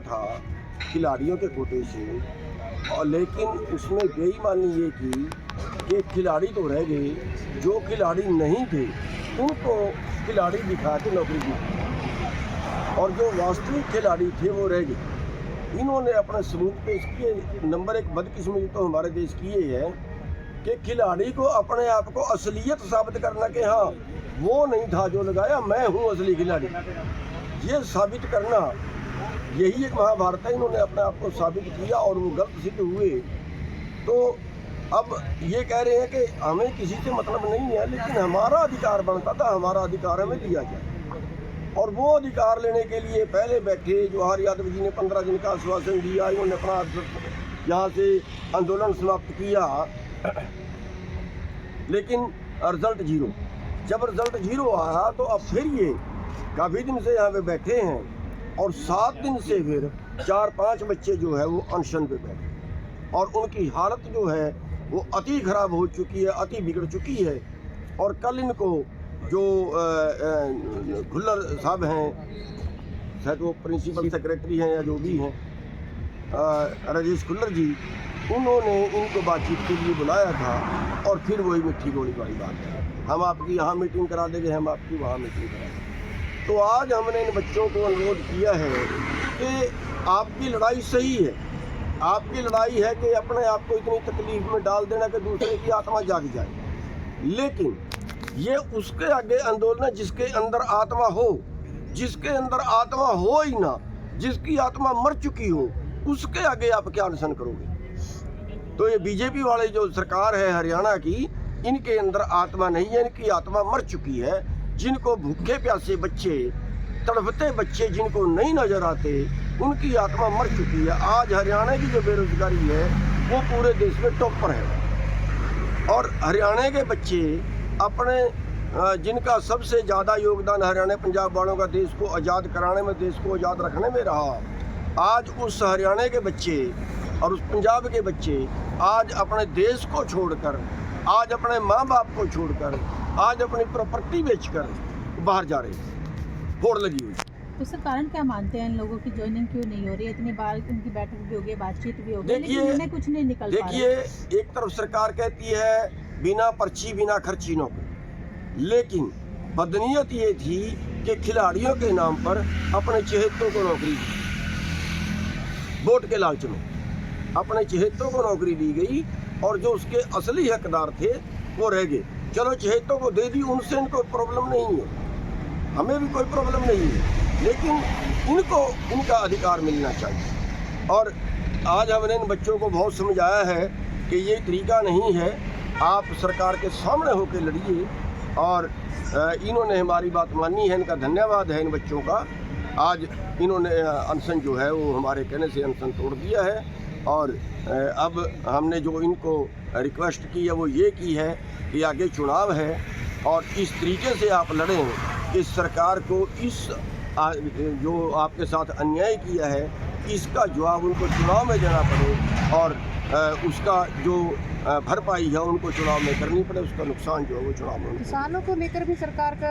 था खिलाड़ियों के कोटे से, और लेकिन उसमें बेईमानी ये की कि खिलाड़ी तो रह गए, जो खिलाड़ी नहीं थे उनको खिलाड़ी दिखा के नौकरी दी, और जो वास्तविक खिलाड़ी थे वो रह गए। इन्होंने अपने सबूत पेश किए। नंबर एक बदकिस्मती तो हमारे देश की ये है कि खिलाड़ी को अपने आप को असलियत साबित करना कि हाँ वो नहीं था जो लगाया, मैं हूँ असली खिलाड़ी, ये साबित करना, यही एक महाभारत है। इन्होंने अपने आप को साबित किया और वो गलत सिद्ध हुए। तो अब ये कह रहे हैं कि हमें किसी से मतलब नहीं है, लेकिन हमारा अधिकार बनता था, हमारा अधिकार हमें दिया जाए। और वो अधिकार लेने के लिए पहले बैठे जवाहर यादव जी ने 15 दिन का आश्वासन दिया, इन्होंने अपना यहाँ से आंदोलन समाप्त किया, लेकिन रिजल्ट जीरो। जब रिजल्ट जीरो आया तो अब फिर ये काफ़ी दिन से यहाँ पे बैठे हैं, और 7 दिन से फिर 4-5 बच्चे जो है वो अनशन पे बैठे, और उनकी हालत जो है वो अति खराब हो चुकी है, अति बिगड़ चुकी है। और कल इनको जो खुल्लर साहब हैं, शायद वो प्रिंसिपल सेक्रेटरी हैं या जो भी हैं, राजेश खुल्लर जी, उन्होंने इनको बातचीत के लिए बुलाया था, और फिर वही मिट्टी गोली वाली बात है, हम आपकी यहाँ मीटिंग करा देंगे, हम आपकी वहाँ मीटिंग करा देंगे। तो आज हमने इन बच्चों को अनुरोध किया है कि आपकी लड़ाई सही है, आपकी लड़ाई है कि अपने आप को इतनी तकलीफ में डाल देना कि दूसरे की आत्मा जाग जाए, लेकिन ये उसके आगे आंदोलन है जिसके अंदर आत्मा हो, जिसके अंदर आत्मा हो ही ना, जिसकी आत्मा मर चुकी हो, उसके आगे आप क्या अनशन करोगे। तो ये बीजेपी वाले जो सरकार है हरियाणा की, इनके अंदर आत्मा नहीं है, इनकी आत्मा मर चुकी है। जिनको भूखे प्यासे बच्चे, तड़पते बच्चे जिनको नहीं नजर आते, उनकी आत्मा मर चुकी है। आज हरियाणा की जो बेरोजगारी है वो पूरे देश में टॉप पर है, और हरियाणा के बच्चे अपने जिनका सबसे ज़्यादा योगदान हरियाणा पंजाब वालों का देश को आज़ाद कराने में, देश को आज़ाद रखने में रहा, आज उस हरियाणा के बच्चे और उस पंजाब के बच्चे आज अपने देश को छोड़कर, आज अपने माँ बाप को छोड़कर, आज अपनी प्रॉपर्टी बेचकर बाहर जा रहे हैं, होड़ लगी हुई। तो सर कारण क्या मानते हैं इन लोगों की ज्वाइनिंग क्यों नहीं हो रही है? इतनी बार उनकी बैठक भी हो गई, बातचीत भी हो गई, लेकिन इनमें कुछ नहीं निकल पा रहा। देखिए, एक तरफ सरकार कहती है बिना पर्ची बिना खर्ची नौकरी, लेकिन बदनीयत ये थी कि खिलाड़ियों के नाम पर अपने चहेतों को नौकरी दी, वोट के लालच में अपने चहेतों को नौकरी दी गई, और जो उसके असली हकदार थे वो रह गए। चलो चहेतों को दे दी, उनसे इनको प्रॉब्लम नहीं है, हमें भी कोई प्रॉब्लम नहीं है, लेकिन इनको इनका अधिकार मिलना चाहिए। और आज हमने इन बच्चों को बहुत समझाया है कि ये तरीका नहीं है, आप सरकार के सामने होकर लड़िए, और इन्होंने हमारी बात मानी है, इनका धन्यवाद है इन बच्चों का। आज इन्होंने अनशन जो है वो हमारे कहने से अनशन तोड़ दिया है, और अब हमने जो इनको रिक्वेस्ट की है वो ये की है कि आगे चुनाव है, और इस तरीके से आप लड़ें कि सरकार को इस जो आपके साथ अन्याय किया है इसका जवाब उनको चुनाव में देना पड़े, और उसका जो भरपाई है उनको चुनाव में करनी पड़े, उसका नुकसान जो है वो चुनाव में। किसानों को लेकर भी सरकार का